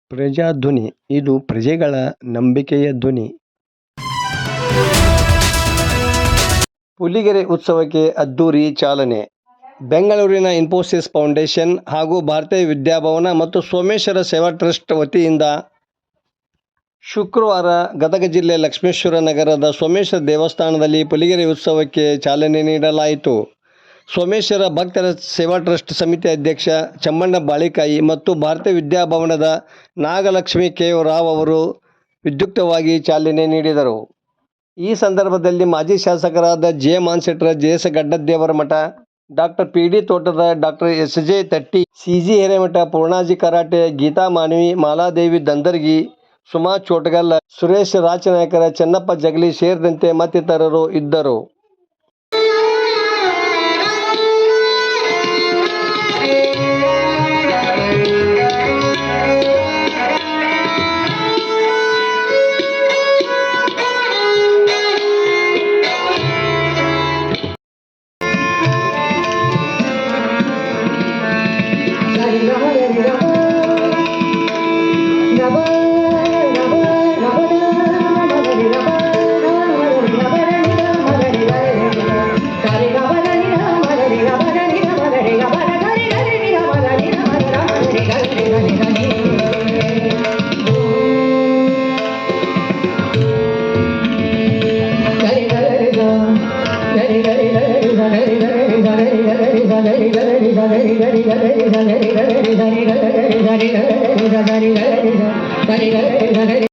ಪ್ರಜಾಧ್ವನಿ ಇದು ಪ್ರಜೆಗಳ ನಂಬಿಕೆಯ ಧ್ವನಿ. ಹುಲಿಗೆರೆ ಉತ್ಸವಕ್ಕೆ ಅದ್ದೂರಿ ಚಾಲನೆ. ಬೆಂಗಳೂರಿನ ಇನ್ಫೋಸಿಸ್ ಫೌಂಡೇಶನ್ ಹಾಗೂ ಭಾರತೀಯ ವಿದ್ಯಾಭವನ ಮತ್ತು ಸೋಮೇಶ್ವರ ಸೇವಾ ಟ್ರಸ್ಟ್ ವತಿಯಿಂದ ಶುಕ್ರವಾರ ಗದಗ ಜಿಲ್ಲೆ ಲಕ್ಷ್ಮೇಶ್ವರ ನಗರದ ಸೋಮೇಶ್ವರ ದೇವಸ್ಥಾನದಲ್ಲಿ ಹುಲಿಗೆರೆ ಉತ್ಸವಕ್ಕೆ ಚಾಲನೆ ನೀಡಲಾಯಿತು. ಸೋಮೇಶ್ವರ ಭಕ್ತರ ಸೇವಾ ಟ್ರಸ್ಟ್ ಸಮಿತಿ ಅಧ್ಯಕ್ಷ ಚಮ್ಮಣ್ಣ ಬಾಳಿಕಾಯಿ ಮತ್ತು ಭಾರತೀಯ ವಿದ್ಯಾಭವನದ ನಾಗಲಕ್ಷ್ಮಿ ಕೆ. ರಾವ್ ಅವರು ವಿದ್ಯುಕ್ತವಾಗಿ ಚಾಲನೆ ನೀಡಿದರು. ಈ ಸಂದರ್ಭದಲ್ಲಿ ಮಾಜಿ ಶಾಸಕರಾದ J. Manasetra, J. S. Gaddadevaramath, ಡಾ. ಪಿ. ಡಿ. ತೋಟದ, ಡಾ. S. J. Tatti, C. G. Hiremath, Poornaji Karate, Geeta Manavi, Maladevi Dandargi, Suma Chotagal, Suresh Rachanaykar, Chennappa Jagali ಸೇರಿದಂತೆ ಮತ್ತಿತರರು ಇದ್ದರು.